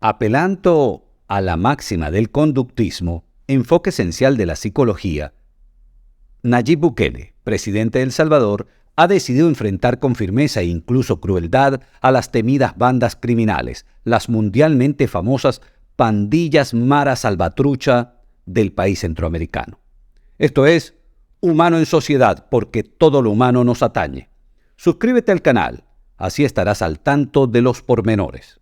Apelando a la máxima del conductismo, enfoque esencial de la psicología, Nayib Bukele, presidente de El Salvador, ha decidido enfrentar con firmeza e incluso crueldad a las temidas bandas criminales, las mundialmente famosas pandillas Mara Salvatrucha del país centroamericano. Esto es, humano en sociedad, porque todo lo humano nos atañe. Suscríbete al canal, así estarás al tanto de los pormenores.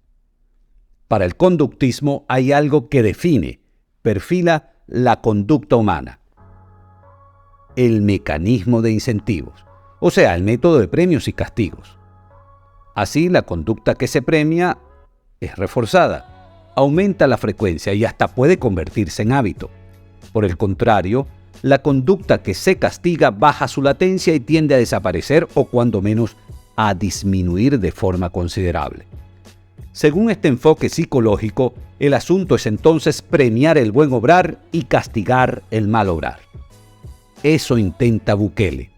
Para el conductismo hay algo que define, perfila la conducta humana: el mecanismo de incentivos, o sea, el método de premios y castigos. Así, la conducta que se premia es reforzada, aumenta la frecuencia y hasta puede convertirse en hábito. Por el contrario, la conducta que se castiga baja su latencia y tiende a desaparecer o cuando menos a disminuir de forma considerable. Según este enfoque psicológico, el asunto es entonces premiar el buen obrar y castigar el mal obrar. Eso intenta Bukele: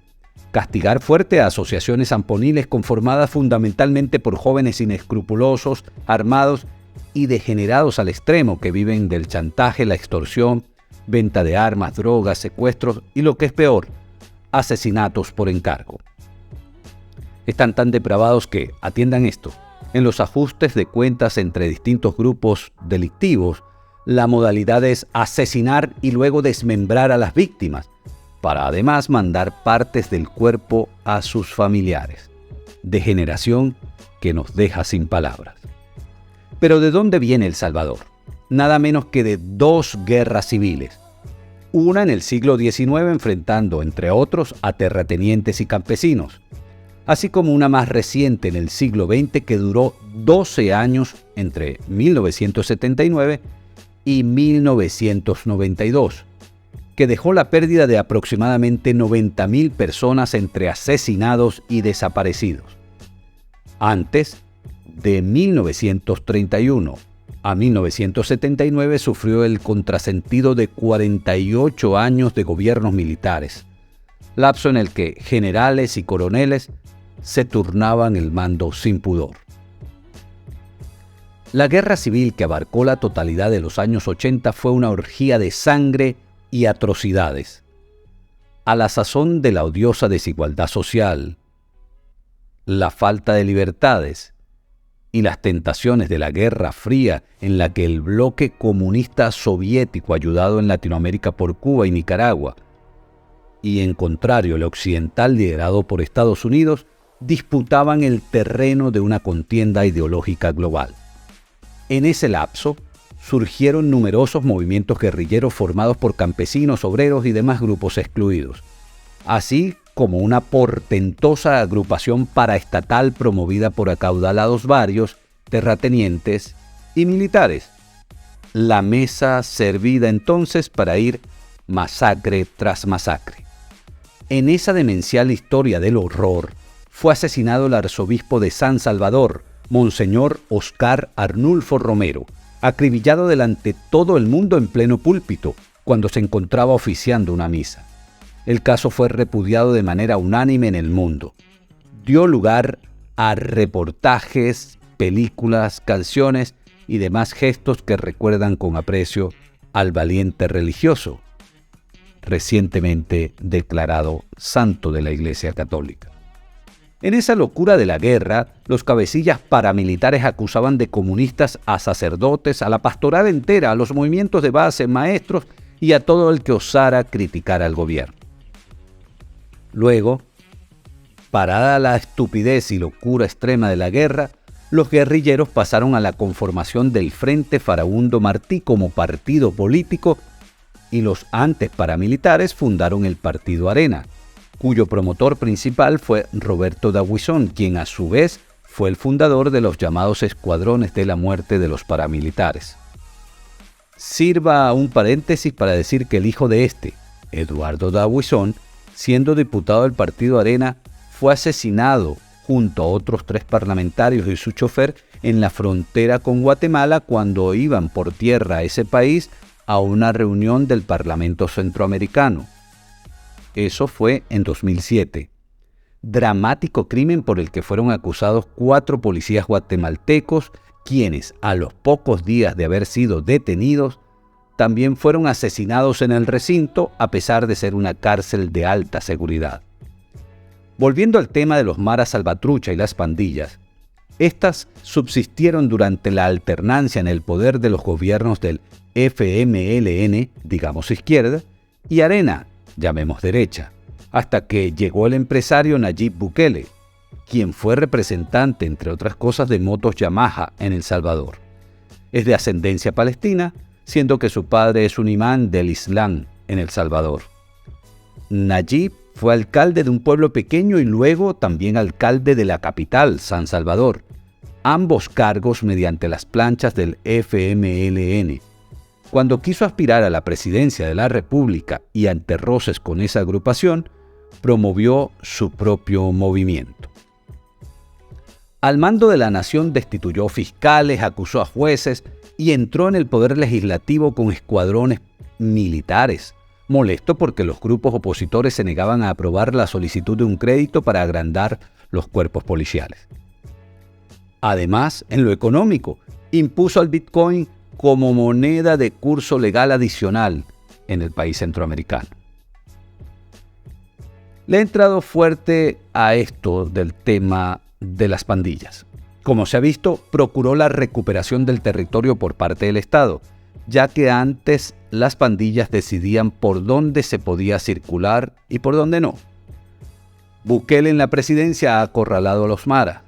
castigar fuerte a asociaciones zamponiles conformadas fundamentalmente por jóvenes inescrupulosos, armados y degenerados al extremo que viven del chantaje, la extorsión, venta de armas, drogas, secuestros y, lo que es peor, asesinatos por encargo. Están tan depravados que, atiendan esto, en los ajustes de cuentas entre distintos grupos delictivos, la modalidad es asesinar y luego desmembrar a las víctimas, para además mandar partes del cuerpo a sus familiares. Degeneración que nos deja sin palabras. Pero ¿de dónde viene El Salvador? Nada menos que de dos guerras civiles. Una en el siglo XIX enfrentando, entre otros, a terratenientes y campesinos, así como una más reciente en el siglo XX que duró 12 años entre 1979 y 1992, que dejó la pérdida de aproximadamente 90.000 personas entre asesinados y desaparecidos. Antes, de 1931 a 1979 sufrió el contrasentido de 48 años de gobiernos militares, lapso en el que generales y coroneles se turnaban el mando sin pudor. La guerra civil, que abarcó la totalidad de los años 80, fue una orgía de sangre y atrocidades. A la sazón de la odiosa desigualdad social, la falta de libertades y las tentaciones de la Guerra Fría, en la que el bloque comunista soviético, ayudado en Latinoamérica por Cuba y Nicaragua, y en contrario el occidental liderado por Estados Unidos, disputaban el terreno de una contienda ideológica global. En ese lapso surgieron numerosos movimientos guerrilleros formados por campesinos, obreros y demás grupos excluidos, así como una portentosa agrupación paraestatal promovida por acaudalados varios, terratenientes y militares. La mesa servida entonces para ir masacre tras masacre. En esa demencial historia del horror, fue asesinado el arzobispo de San Salvador, Monseñor Oscar Arnulfo Romero, acribillado delante todo el mundo en pleno púlpito, cuando se encontraba oficiando una misa. El caso fue repudiado de manera unánime en el mundo. Dio lugar a reportajes, películas, canciones y demás gestos que recuerdan con aprecio al valiente religioso, recientemente declarado santo de la Iglesia Católica. En esa locura de la guerra, los cabecillas paramilitares acusaban de comunistas a sacerdotes, a la pastoral entera, a los movimientos de base, maestros y a todo el que osara criticar al gobierno. Luego, parada la estupidez y locura extrema de la guerra, los guerrilleros pasaron a la conformación del Frente Farabundo Martí como partido político y los antes paramilitares fundaron el Partido Arena, cuyo promotor principal fue Roberto D'Aubuisson, quien a su vez fue el fundador de los llamados Escuadrones de la Muerte de los paramilitares. Sirva un paréntesis para decir que el hijo de este, Eduardo D'Aubuisson, siendo diputado del Partido Arena, fue asesinado junto a otros 3 parlamentarios y su chofer en la frontera con Guatemala cuando iban por tierra a ese país a una reunión del Parlamento Centroamericano. Eso fue en 2007. Dramático crimen por el que fueron acusados 4 policías guatemaltecos quienes, a los pocos días de haber sido detenidos, también fueron asesinados en el recinto a pesar de ser una cárcel de alta seguridad. Volviendo al tema de los maras salvatrucha y las pandillas, estas subsistieron durante la alternancia en el poder de los gobiernos del FMLN, digamos izquierda, y Arena, llamemos derecha, hasta que llegó el empresario Nayib Bukele, quien fue representante, entre otras cosas, de motos Yamaha en El Salvador. Es de ascendencia palestina, siendo que su padre es un imán del Islam en El Salvador. Nayib fue alcalde de un pueblo pequeño y luego también alcalde de la capital, San Salvador, ambos cargos mediante las planchas del FMLN. Cuando quiso aspirar a la presidencia de la República y ante roces con esa agrupación, promovió su propio movimiento. Al mando de la nación destituyó fiscales, acusó a jueces y entró en el poder legislativo con escuadrones militares, molesto porque los grupos opositores se negaban a aprobar la solicitud de un crédito para agrandar los cuerpos policiales. Además, en lo económico, impuso al Bitcoin como moneda de curso legal adicional en el país centroamericano. Le he entrado fuerte a esto del tema de las pandillas. Como se ha visto, procuró la recuperación del territorio por parte del Estado, ya que antes las pandillas decidían por dónde se podía circular y por dónde no. Bukele en la presidencia ha acorralado a los maras,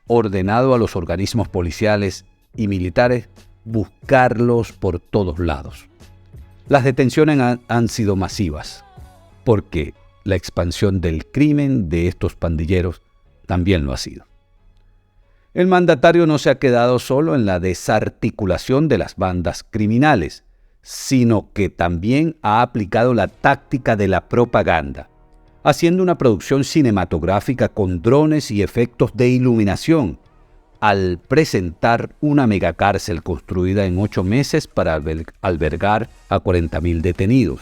ordenado a los organismos policiales y militares buscarlos por todos lados. Las detenciones han sido masivas, porque la expansión del crimen de estos pandilleros también lo ha sido. El mandatario no se ha quedado solo en la desarticulación de las bandas criminales, sino que también ha aplicado la táctica de la propaganda, haciendo una producción cinematográfica con drones y efectos de iluminación, al presentar una megacárcel construida en 8 meses para albergar a 40.000 detenidos,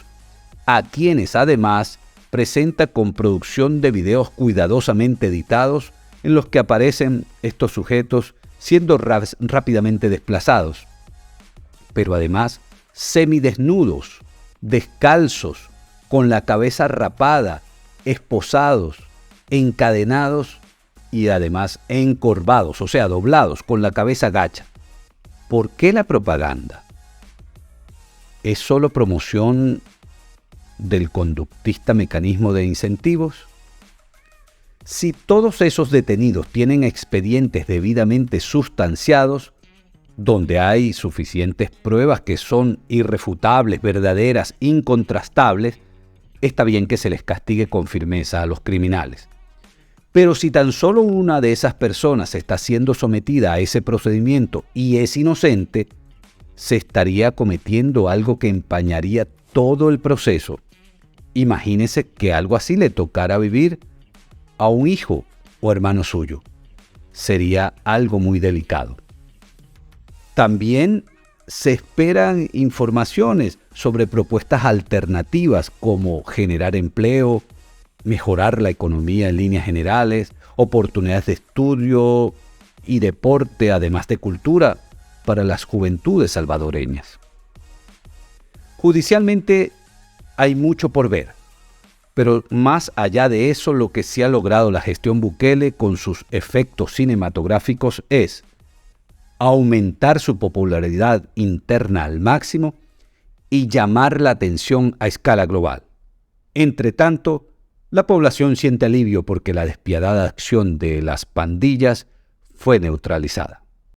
a quienes además presenta con producción de videos cuidadosamente editados en los que aparecen estos sujetos siendo rápidamente desplazados, pero además semidesnudos, descalzos, con la cabeza rapada, esposados, encadenados y además encorvados, o sea, doblados, con la cabeza gacha. ¿Por qué la propaganda? ¿Es solo promoción del conductista mecanismo de incentivos? Si todos esos detenidos tienen expedientes debidamente sustanciados, donde hay suficientes pruebas que son irrefutables, verdaderas, incontrastables, está bien que se les castigue con firmeza a los criminales. Pero si tan solo una de esas personas está siendo sometida a ese procedimiento y es inocente, se estaría cometiendo algo que empañaría todo el proceso. Imagínese que algo así le tocara vivir a un hijo o hermano suyo. Sería algo muy delicado. También se esperan informaciones sobre propuestas alternativas como generar empleo, mejorar la economía en líneas generales, oportunidades de estudio y deporte, además de cultura, para las juventudes salvadoreñas. Judicialmente hay mucho por ver, pero más allá de eso, lo que sí ha logrado la gestión Bukele con sus efectos cinematográficos es aumentar su popularidad interna al máximo y llamar la atención a escala global. Entre tanto, la población siente alivio porque la despiadada acción de las pandillas fue neutralizada.